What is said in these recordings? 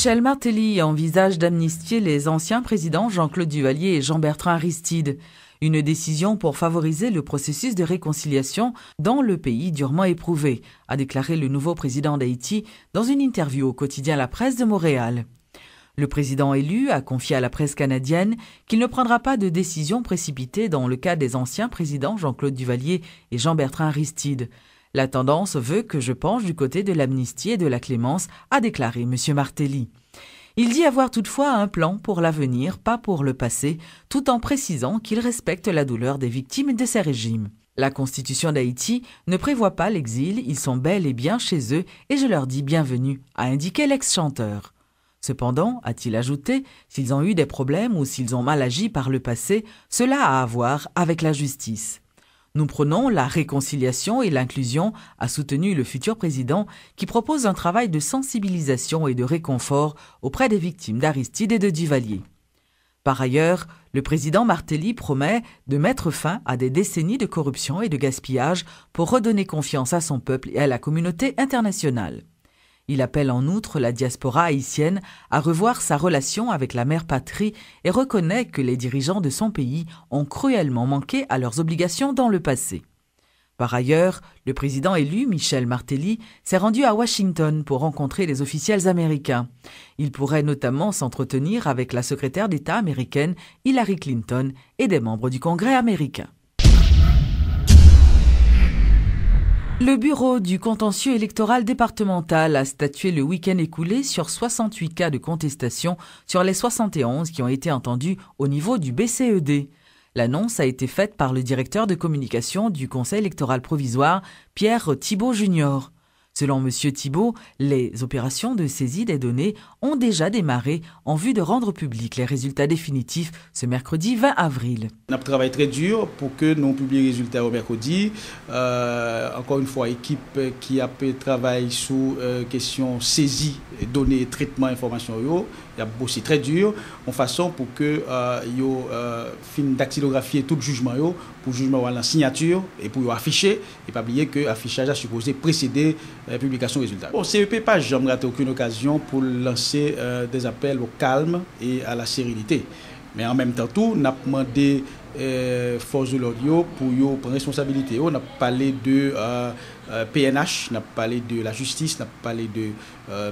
Michel Martelly envisage d'amnistier les anciens présidents Jean-Claude Duvalier et Jean-Bertrand Aristide. Une décision pour favoriser le processus de réconciliation dans le pays durement éprouvé, a déclaré le nouveau président d'Haïti dans une interview au quotidien La Presse de Montréal. Le président élu a confié à la presse canadienne qu'il ne prendra pas de décision précipitée dans le cas des anciens présidents Jean-Claude Duvalier et Jean-Bertrand Aristide. La tendance veut que je penche du côté de l'amnistie et de la clémence, a déclaré M. Martelly. Il dit avoir toutefois un plan pour l'avenir, pas pour le passé, tout en précisant qu'il respecte la douleur des victimes de ces régimes. La Constitution d'Haïti ne prévoit pas l'exil, ils sont bel et bien chez eux et je leur dis bienvenue, a indiqué l'ex-chanteur. Cependant, a-t-il ajouté, s'ils ont eu des problèmes ou s'ils ont mal agi par le passé, cela a à voir avec la justice. Nous prônons la réconciliation et l'inclusion, a soutenu le futur président, qui propose un travail de sensibilisation et de réconfort auprès des victimes d'Aristide et de Duvalier. Par ailleurs, le président Martelly promet de mettre fin à des décennies de corruption et de gaspillage pour redonner confiance à son peuple et à la communauté internationale. Il appelle en outre la diaspora haïtienne à revoir sa relation avec la mère patrie et reconnaît que les dirigeants de son pays ont cruellement manqué à leurs obligations dans le passé. Par ailleurs, le président élu, Michel Martelly, s'est rendu à Washington pour rencontrer les officiels américains. Il pourrait notamment s'entretenir avec la secrétaire d'État américaine Hillary Clinton et des membres du Congrès américain. Le bureau du contentieux électoral départemental a statué le week-end écoulé sur 68 cas de contestation sur les 71 qui ont été entendus au niveau du BCED. L'annonce a été faite par le directeur de communication du Conseil électoral provisoire, Pierre Thibault Junior. Selon M. Thibault, les opérations de saisie des données ont déjà démarré en vue de rendre publics les résultats définitifs ce mercredi 20 avril. On a travaillé très dur pour que nous publions les résultats au mercredi. Encore une fois, équipe qui a travaillé sur question saisie, données, traitement, information. Il a bossé très dur en façon pour que fin dactylographier tout le jugement pour le jugement la signature et pour afficher et pas oublier que l'affichage a supposé précéder la publication des résultats. Bon, CEP pas jamais raté aucune occasion pour lancer des appels au calme et à la sérénité. Mais en même temps, tout, on a demandé force de l'audio pour prendre responsabilité. On a parlé de PNH, on a parlé de la justice, on a parlé de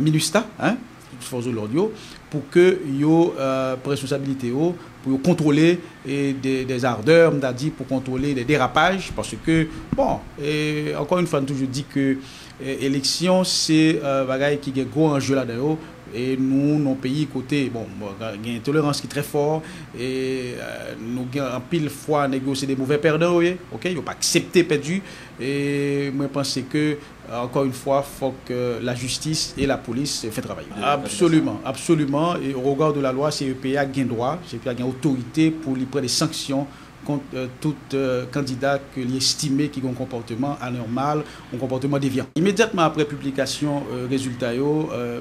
MINUSTA, force de l'audio, pour que yo prenne responsabilité pour contrôler des ardeurs, pour contrôler les dérapages, parce que, bon, encore une fois, on toujours dit que l'élection, c'est un bagage qui est gros enjeu là-dedans. Et nous, nos pays côté, bon, il y a une tolérance qui est très forte et nous avons en pile fois négocié des mauvais perdants, ok, ils n'ont pas accepté perdu. Et moi, je pense que, encore une fois, il faut que la justice et la police fassent travailler. Absolument, absolument. Et au regard de la loi, CEPA a un droit, CEPA a une autorité pour lui prendre des sanctions contre tout candidat qui est estimé qui a un comportement anormal, un comportement déviant. Immédiatement après publication résultats,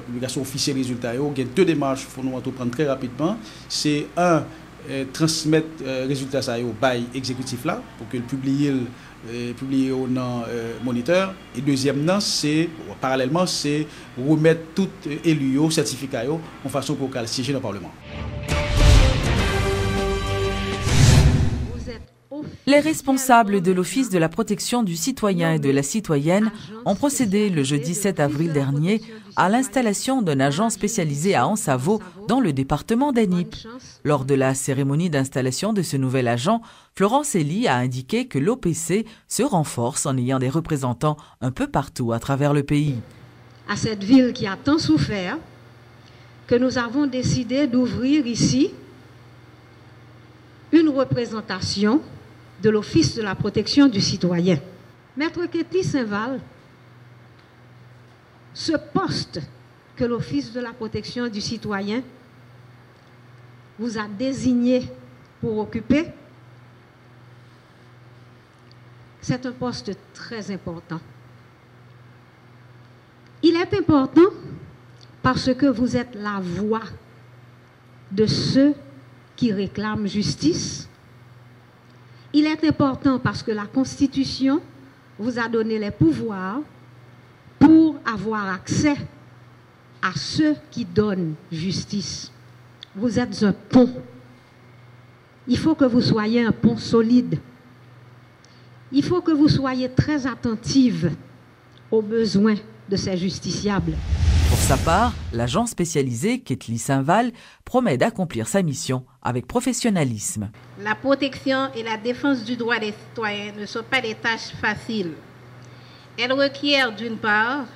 publication officielle résultats, il y a deux démarches qu'il faut nous entreprendre très rapidement. C'est un, transmettre résultats au bail exécutif là pour que le publier dans moniteur. Et deuxièmement, c'est parallèlement, c'est remettre tout élu certificat en façon pour qu'elle siège dans le Parlement. Les responsables de l'Office de la protection du citoyen et de la citoyenne ont procédé le jeudi 7 avril dernier à l'installation d'un agent spécialisé à Ansavo dans le département d'Enip. Lors de la cérémonie d'installation de ce nouvel agent, Florence Elie a indiqué que l'OPC se renforce en ayant des représentants un peu partout à travers le pays. À cette ville qui a tant souffert, que nous avons décidé d'ouvrir ici une représentation de l'Office de la protection du citoyen. Maître Ketty Saint-Val, ce poste que l'Office de la protection du citoyen vous a désigné pour occuper, c'est un poste très important. Il est important parce que vous êtes la voix de ceux qui réclament justice. Il est important parce que la Constitution vous a donné les pouvoirs pour avoir accès à ceux qui donnent justice. Vous êtes un pont. Il faut que vous soyez un pont solide. Il faut que vous soyez très attentive aux besoins de ces justiciables. Pour sa part, l'agent spécialisé Ketli Saint-Val promet d'accomplir sa mission avec professionnalisme. La protection et la défense du droit des citoyens ne sont pas des tâches faciles. Elles requièrent d'une part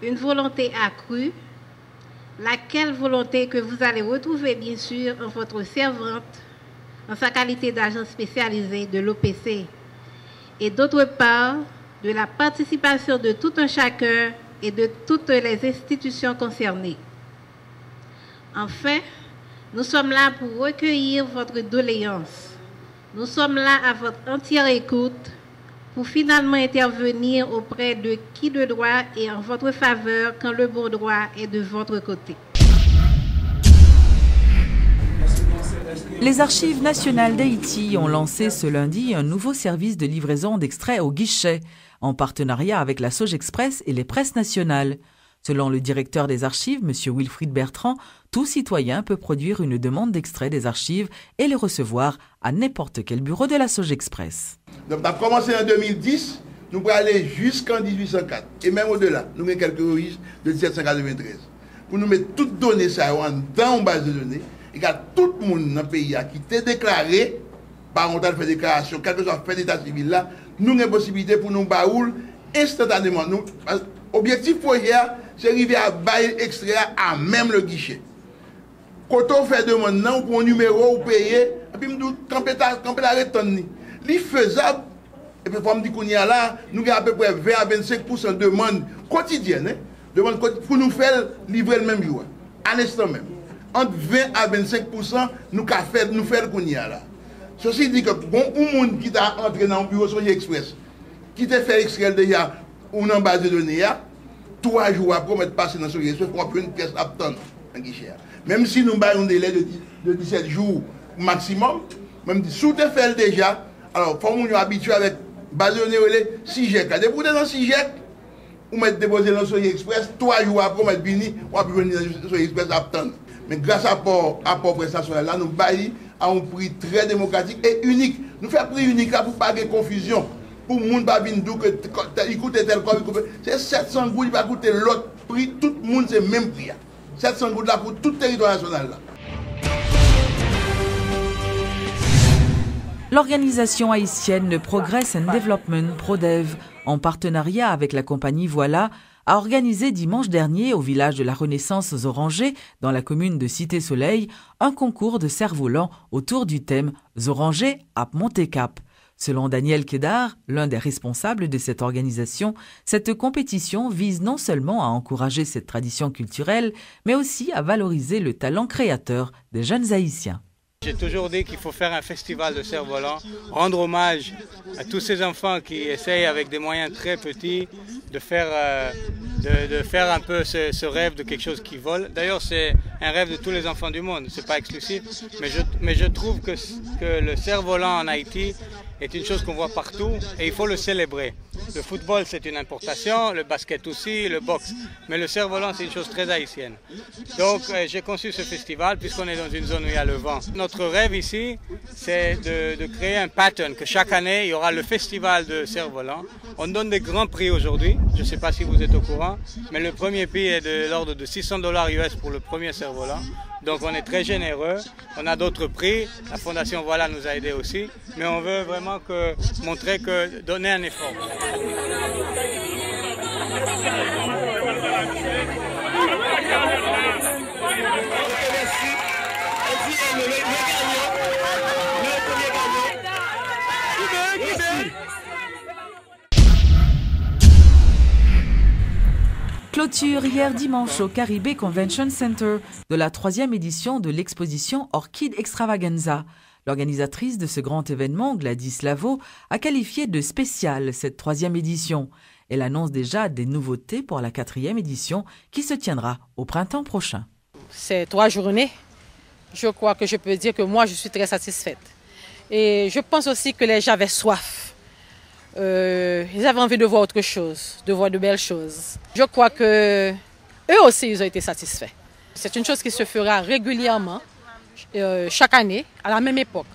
une volonté accrue, laquelle volonté que vous allez retrouver bien sûr en votre servante, en sa qualité d'agent spécialisé de l'OPC, et d'autre part de la participation de tout un chacun et de toutes les institutions concernées. Enfin, nous sommes là pour recueillir votre doléance. Nous sommes là à votre entière écoute pour finalement intervenir auprès de qui de droit et en votre faveur quand le bon droit est de votre côté. Les Archives nationales d'Haïti ont lancé ce lundi un nouveau service de livraison d'extraits au guichet, en partenariat avec la Sogexpress et les presses nationales. Selon le directeur des archives, M. Wilfried Bertrand, tout citoyen peut produire une demande d'extrait des archives et les recevoir à n'importe quel bureau de la Sogexpress. Donc, on a commencé en 2010, nous pouvons aller jusqu'en 1804. Et même au-delà, nous avons quelques registres de 1793. Pour nous mettre toutes données ça dans une base de données, et que tout le monde dans le pays qui était déclaré, par on a fait déclaration, quel que soit le fait d'état civil là, nous avons une possibilité pour nous baoul instantanément. L'objectif projet, c'est d'arriver à bailler extrait à même le guichet. Quand on fait demande, non, pour un numéro, ou payer, et puis nous camper la retenue. C'est faisable, et puis comme dit qu'on y a là, nous avons à peu près 20 à 25% de demande quotidienne, pour nous faire livrer le même jour, à l'instant même. Entre 20 à 25%, nous faisons le qu'on y a là. Ceci dit que bon, un monde qui t'a entré dans le bureau Sogexpress, qui t'a fait extrait déjà ou dans base de données, 3 jours après, on va passer dans Sogexpress pour prendre une pièce à attendre un guichet. Même si nous avons un délai de 17 jours maximum, même si vous avez fait déjà, alors il faut nous habituer avec base de données, 6 GEC. Dès que vous êtes dans 6 GEC, vous mettez déposé dans Sogexpress, 3 jours après, on va venir dans Sogexpress à attendre. Mais grâce à l'apport prestationnel, là, nous baillons à un prix très démocratique et unique. Nous faisons un prix unique là pour pas de confusion. Pour le monde pas venir que il coûte tel quoi, c'est 700 gouttes, il va coûter l'autre prix, tout le monde c'est le même prix. 700 gouttes là pour tout le territoire national là. L'organisation haïtienne Progress and Development, PRODEV, en partenariat avec la compagnie Voilà, a organisé dimanche dernier au village de la Renaissance aux Orangers, dans la commune de Cité-Soleil, un concours de cerfs-volants autour du thème « Orangers à Monte-Cap ». Selon Daniel Kedar, l'un des responsables de cette organisation, cette compétition vise non seulement à encourager cette tradition culturelle, mais aussi à valoriser le talent créateur des jeunes Haïtiens. J'ai toujours dit qu'il faut faire un festival de cerfs-volants, rendre hommage à tous ces enfants qui essayent avec des moyens très petits de faire un peu ce rêve de quelque chose qui vole. D'ailleurs, c'est un rêve de tous les enfants du monde, c'est pas exclusif, mais je trouve que le cerf-volant en Haïti est une chose qu'on voit partout et il faut le célébrer. Le football, c'est une importation, le basket aussi, le boxe. Mais le cerf-volant, c'est une chose très haïtienne. Donc, j'ai conçu ce festival puisqu'on est dans une zone où il y a le vent. Notre rêve ici, c'est de créer un pattern, que chaque année, il y aura le festival de cerf-volant. On donne des grands prix aujourd'hui. Je ne sais pas si vous êtes au courant, mais le premier prix est de l'ordre de $600 US pour le premier cerf-volant. Donc on est très généreux, on a d'autres prix, la Fondation Voilà nous a aidés aussi, mais on veut vraiment montrer que donner un effort. Clôture hier dimanche au Caribé Convention Center de la 3e édition de l'exposition Orchid Extravaganza. L'organisatrice de ce grand événement, Gladys Lavo, a qualifié de spéciale cette 3e édition. Elle annonce déjà des nouveautés pour la 4e édition qui se tiendra au printemps prochain. Ces 3 journées, je crois que je peux dire que moi je suis très satisfaite. Et je pense aussi que les gens avaient soif. Ils avaient envie de voir autre chose, de voir de belles choses. Je crois que eux aussi, ils ont été satisfaits. C'est une chose qui se fera régulièrement, chaque année, à la même époque.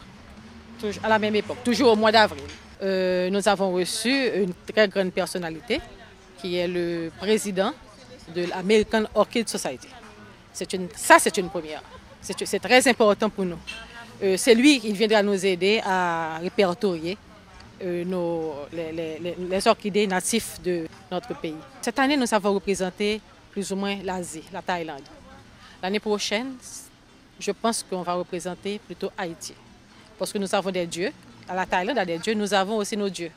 Toujours au mois d'avril. Nous avons reçu une très grande personnalité qui est le président de l'American Orchid Society. C'est une première. C'est très important pour nous. C'est lui qui viendra nous aider à répertorier les orchidées natifs de notre pays. Cette année, nous avons représenté plus ou moins l'Asie, la Thaïlande. L'année prochaine, je pense qu'on va représenter plutôt Haïti. Parce que nous avons des dieux. À la Thaïlande, il y a des dieux, nous avons aussi nos dieux.